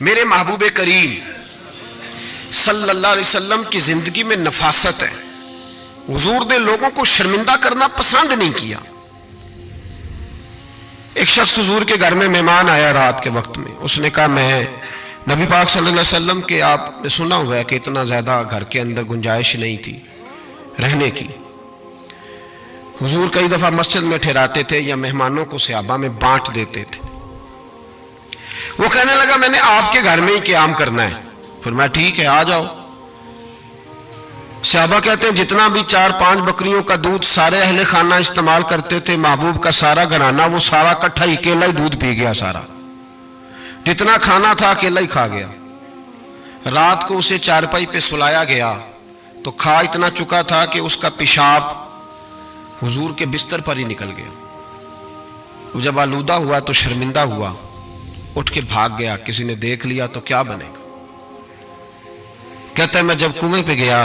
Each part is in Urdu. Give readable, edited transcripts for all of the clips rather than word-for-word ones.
میرے محبوب کریم صلی اللہ علیہ وسلم کی زندگی میں نفاست ہے. حضور نے لوگوں کو شرمندہ کرنا پسند نہیں کیا. ایک شخص حضور کے گھر میں مہمان آیا رات کے وقت میں. اس نے کہا میں نبی پاک صلی اللہ علیہ وسلم کے آپ نے سنا ہوا ہے کہ اتنا زیادہ گھر کے اندر گنجائش نہیں تھی رہنے کی. حضور کئی دفعہ مسجد میں ٹھہراتے تھے یا مہمانوں کو صحابہ میں بانٹ دیتے تھے. وہ کہنے لگا میں نے آپ کے گھر میں ہی قیام کرنا ہے. فرمایا ٹھیک ہے آ جاؤ. صحابہ کہتے ہیں جتنا بھی 4-5 بکریوں کا دودھ سارے اہل خانہ استعمال کرتے تھے، محبوب کا سارا گھرانہ وہ سارا کٹھا ہی اکیلا ہی دودھ پی گیا. سارا جتنا کھانا تھا اکیلا ہی کھا گیا. رات کو اسے چارپائی پہ سلایا گیا تو کھا اتنا چکا تھا کہ اس کا پیشاب حضور کے بستر پر ہی نکل گیا. وہ جب آلودہ ہوا تو شرمندہ ہوا، اٹھ کے بھاگ گیا. کسی نے دیکھ لیا تو کیا بنے گا. کہتا ہے میں جب کنویں پہ گیا،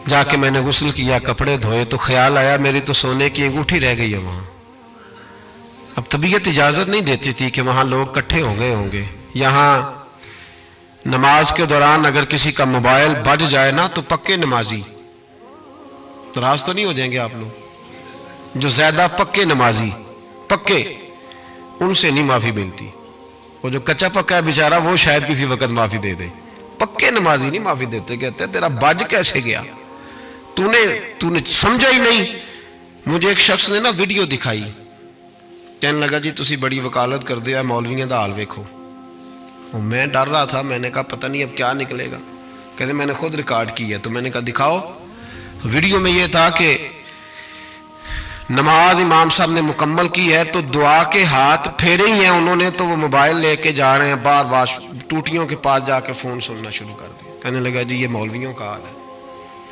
جا کے میں نے غسل کیا، کپڑے دھوئے تو خیال آیا میری تو سونے کی انگوٹھی رہ گئی ہے وہاں. اب طبیعت اجازت نہیں دیتی تھی کہ وہاں لوگ کٹھے ہو گئے ہوں گے. یہاں نماز کے دوران اگر کسی کا موبائل بج جائے نا تو پکے نمازی، ناراض تو نہیں ہو جائیں گے آپ لوگ، جو زیادہ پکے نمازی پکے ان سے نہیں معافی ملتی. وہ جو کچا پکا ہے بیچارہ وہ شاید کسی وقت معافی دے دے، پکے نمازی نہیں معافی دیتے. کہتے تیرا بج کیسے گیا، تو نے سمجھا ہی نہیں. مجھے ایک شخص نے نا ویڈیو دکھائی، کہنے لگا جی تسی بڑی وکالت کر دیا مولویاں دا حال ویکھو. میں ڈر رہا تھا، میں نے کہا پتہ نہیں اب کیا نکلے گا. کہتے میں نے خود ریکارڈ کی ہے. تو میں نے کہا دکھاؤ. ویڈیو میں یہ تھا کہ نماز امام صاحب نے مکمل کی ہے تو دعا کے ہاتھ پھیرے ہی ہیں انہوں نے، تو وہ موبائل لے کے جا رہے ہیں بار بار ٹوٹیوں کے پاس جا کے فون سننا شروع کر دیا. کہنے لگا جی یہ مولویوں کا حال ہے،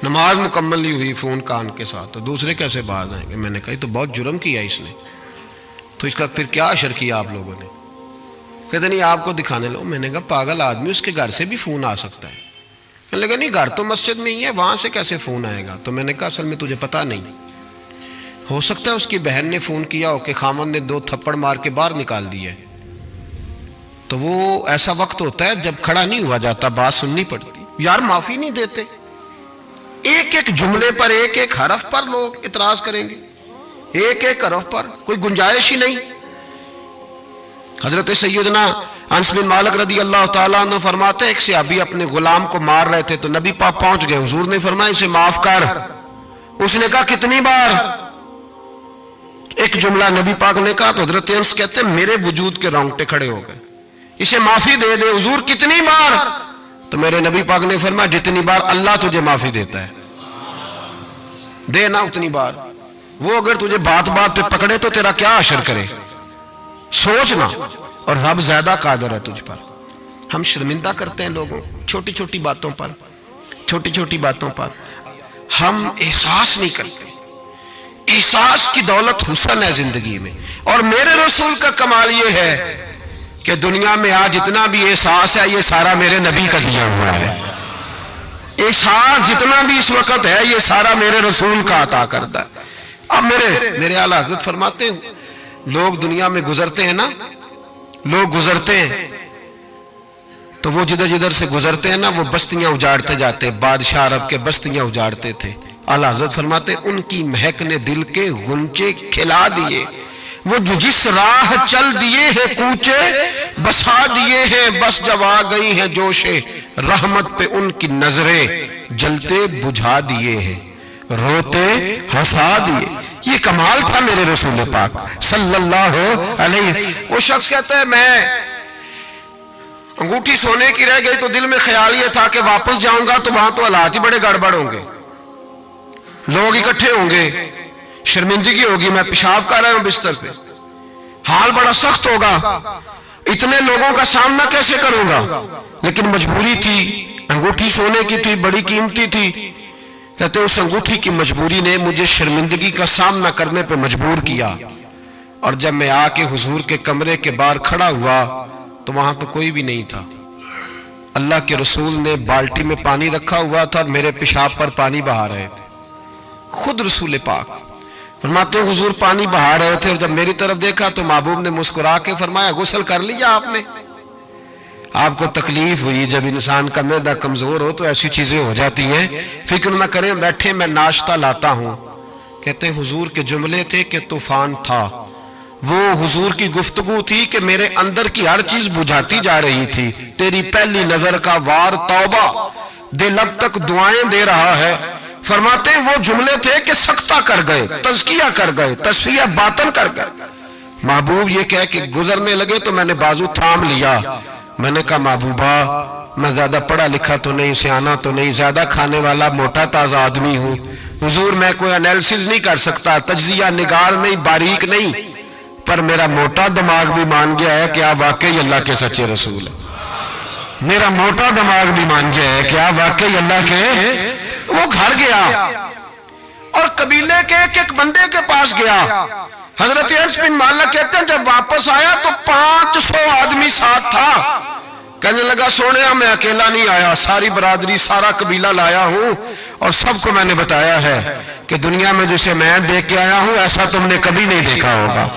نماز مکمل نہیں ہوئی فون کان کے ساتھ، تو دوسرے کیسے باز آئیں گے. میں نے کہا یہ تو بہت جرم کیا اس نے، تو اس کا پھر کیا اشر کیا آپ لوگوں نے. کہتے نہیں آپ کو دکھانے لو. میں نے کہا پاگل آدمی، اس کے گھر سے بھی فون آ سکتا ہے. کہنے لگا نہیں گھر تو مسجد میں ہی ہے، وہاں سے کیسے فون آئے گا. تو میں نے کہا اصل میں تجھے پتہ نہیں، ہو سکتا ہے اس کی بہن نے فون کیا ہو کہ خامن نے 2 تھپڑ مار کے باہر نکال دی ہے. تو وہ ایسا وقت ہوتا ہے جب کھڑا نہیں ہوا جاتا، بات سننی پڑتی. یار معافی نہیں دیتے، ایک ایک جملے پر ایک ایک حرف پر لوگ اعتراض کریں گے، ایک ایک حرف پر کوئی گنجائش ہی نہیں. حضرت سیدنا انس بن مالک رضی اللہ تعالیٰ عنہ فرماتے ایک صحابی اپنے غلام کو مار رہے تھے تو نبی پاک پہنچ گئے. حضور نے فرمایا اسے معاف کر. اس نے کہا کتنی بار. ایک جملہ نبی پاک نے کہا تو حضرت انس کہتے ہیں میرے وجود کے رونگٹے کھڑے ہو گئے. اسے معافی دے دے. حضور کتنی بار. تو میرے نبی پاک نے فرمایا جتنی بار اللہ تجھے معافی دیتا ہے دے نا اتنی بار. وہ اگر تجھے بات بات پہ پکڑے تو تیرا کیا اثر کرے، سوچنا. اور رب زیادہ قادر ہے تجھ پر. ہم شرمندہ کرتے ہیں لوگوں چھوٹی چھوٹی باتوں پر، چھوٹی چھوٹی باتوں پر ہم احساس نہیں کرتے. احساس کی دولت حسن ہے زندگی میں. اور میرے رسول کا کمال یہ ہے کہ دنیا میں آج جتنا بھی احساس ہے یہ سارا میرے نبی کا دیا ہوا ہے. احساس جتنا بھی اس وقت ہے یہ سارا میرے رسول کا عطا کرتا ہے. اب میرے اعلیٰ حضرت فرماتے ہیں لوگ دنیا میں گزرتے ہیں نا، لوگ گزرتے ہیں تو وہ جدھر جدھر سے گزرتے ہیں نا وہ بستیاں اجاڑتے جاتے. بادشاہ عرب کے بستیاں اجاڑتے تھے. اعلیٰ حضرت فرماتے ان کی مہک نے دل کے غنچے کھلا دیے. وہ جو جس راہ چل دیے ہیں کوچے بسا دیے ہیں، بس جب آ گئی ہیں جوش رحمت پہ ان کی نظریں جلتے بجھا دیے ہیں، روتے ہنسا دیے. یہ کمال تھا میرے رسول پاک صلی اللہ علیہ. وہ شخص کہتا ہے میں انگوٹھی سونے کی رہ گئی تو دل میں خیال یہ تھا کہ واپس جاؤں گا تو وہاں تو حالات ہی بڑے گڑبڑ ہوں گے، لوگ اکٹھے ہوں گے، شرمندگی ہوگی، میں پیشاب کر رہا ہوں بستر پہ، حال بڑا سخت ہوگا، اتنے لوگوں کا سامنا کیسے کروں گا. لیکن مجبوری تھی، انگوٹھی سونے کی تھی، بڑی قیمتی تھی. کہتے ہیں اس انگوٹھی کی مجبوری نے مجھے شرمندگی کا سامنا کرنے پہ مجبور کیا. اور جب میں آ کے حضور کے کمرے کے باہر کھڑا ہوا تو وہاں تو کوئی بھی نہیں تھا. اللہ کے رسول نے بالٹی میں پانی رکھا ہوا تھا اور میرے پیشاب پر پانی بہا رہے تھے. خود رسول پاک فرماتے ہیں حضور پانی بہا رہے تھے اور جب میری طرف دیکھا تو محبوب نے مسکرا کے فرمایا غسل کر لیا آپ نے. آپ کو تکلیف ہوئی جب انسان کا معدہ کمزور ہو تو ایسی چیزیں ہو جاتی ہیں، فکر نہ کریں، بیٹھے میں ناشتہ لاتا ہوں۔ کہتے ہیں حضور کے جملے تھے کہ طوفان تھا، وہ حضور کی گفتگو تھی کہ میرے اندر کی ہر چیز بجھاتی جا رہی تھی۔ تیری پہلی نظر کا وار توبہ، دل اب تک دعائیں دے رہا ہے۔ فرماتے ہیں وہ جملے تھے کہ سکتہ کر گئے، تزکیہ کر گئے، تصفیہ باطن کر گئے۔ محبوب یہ کہہ کہ گزرنے لگے تو میں نے بازو تھام لیا، میں نے کہا محبوبہ میں زیادہ پڑھا لکھا تو نہیں، سیانا تو نہیں، زیادہ کھانے والا موٹا تازہ آدمی ہوں، حضور میں کوئی انالیسز نہیں کر سکتا، تجزیہ نگار نہیں، باریک نہیں، پر میرا موٹا دماغ بھی مان گیا ہے کہ آپ واقعی اللہ کے سچے رسول ہیں۔ میرا موٹا دماغ بھی مان گیا ہے کہ آپ واقعی اللہ کے۔ وہ گھر گیا اور قبیلے کے ایک بندے کے پاس گیا۔ حضرت انس بن مالک کہتے ہیں جب واپس آیا تو 500 آدمی ساتھ تھا۔ کہنے لگا سونیا میں اکیلا نہیں آیا، ساری برادری سارا قبیلہ لایا ہوں اور سب کو میں نے بتایا ہے کہ دنیا میں جسے میں دیکھ کے آیا ہوں ایسا تم نے کبھی نہیں دیکھا ہوگا،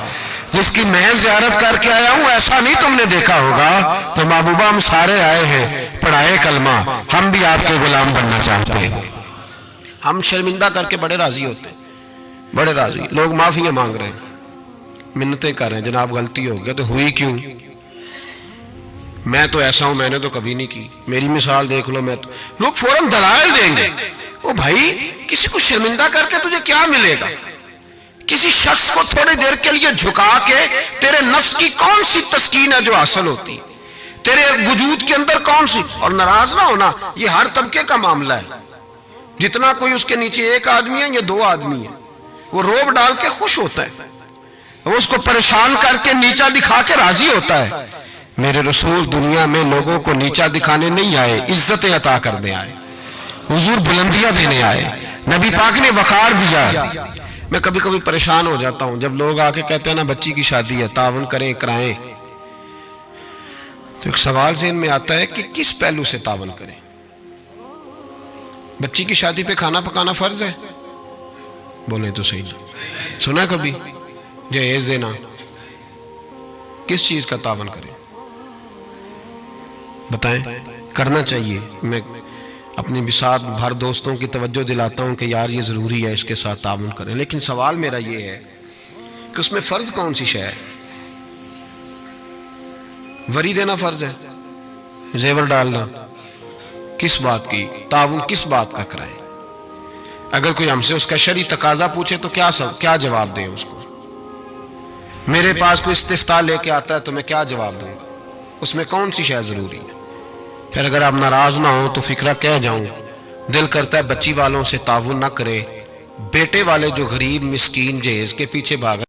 جس کی میں زیارت کر کے آیا ہوں ایسا نہیں تم نے دیکھا ہوگا۔ تو محبوبہ ہم سارے آئے ہیں، پڑھائے کلمہ، ہم بھی آپ کے غلام بننا چاہتے ہیں۔ ہم شرمندہ کر کے بڑے راضی ہوتے ہیں، بڑے راضی، لوگ معافیاں مانگ رہے ہیں، منتیں کر رہے ہیں، جناب غلطی ہو گیا تو ہوئی کیوں؟ میں تو ایسا ہوں، میں نے تو کبھی نہیں کی، میری مثال دیکھ لو، میں تو، لوگ فوراً دلائل دیں گے۔ او بھائی کسی کو شرمندہ کر کے تجھے کیا ملے گا؟ کسی شخص کو تھوڑی دیر کے لیے جھکا کے تیرے نفس کی کون سی تسکین ہے جو حاصل ہوتی، تیرے وجود کے اندر کون سی؟ اور ناراض نہ ہونا، یہ ہر طبقے کا معاملہ ہے، جتنا کوئی اس کے نیچے ایک آدمی ہے یا 2 آدمی ہے، وہ روب ڈال کے خوش ہوتا ہے، وہ اس کو پریشان کر کے نیچا دکھا کے راضی ہوتا ہے۔ میرے رسول دنیا میں لوگوں کو نیچا دکھانے نہیں آئے، عزتیں عطا کرنے آئے، حضور بلندیاں دینے آئے، نبی پاک نے وقار دیا۔ میں کبھی کبھی پریشان ہو جاتا ہوں جب لوگ آ کے کہتے ہیں نا بچی کی شادی ہے، تعاون کریں کرائیں، تو ایک سوال ذہن میں آتا ہے کہ کس پہلو سے تعاون کریں؟ بچی کی شادی پہ کھانا پکانا فرض ہے؟ بولیں تو صحیح نہیں سنا کبھی؟ جہیز دینا، کس چیز کا تعاون کریں بتائیں؟ کرنا چاہیے۔ میں اپنی بساط بھر دوستوں کی توجہ دلاتا ہوں کہ یار یہ ضروری ہے، اس کے ساتھ تعاون کریں، لیکن سوال میرا یہ ہے کہ اس میں فرض کون سی شے ہے؟ وری دینا فرض ہے، زیور ڈالنا کس بات کی؟ تعاون کس بات کا کرائیں؟ اگر کوئی ہم سے اس کا شرعی تقاضا پوچھے تو کیا جواب دیں اس کو؟ میرے پاس کوئی استفتاء لے کے آتا ہے تو میں کیا جواب دوں گا؟ اس میں کون سی شے ضروری ہے؟ پھر اگر آپ ناراض نہ ہوں تو فکرہ کہہ جاؤں، دل کرتا ہے بچی والوں سے تعاون نہ کرے، بیٹے والے جو غریب مسکین جہیز کے پیچھے بھاگ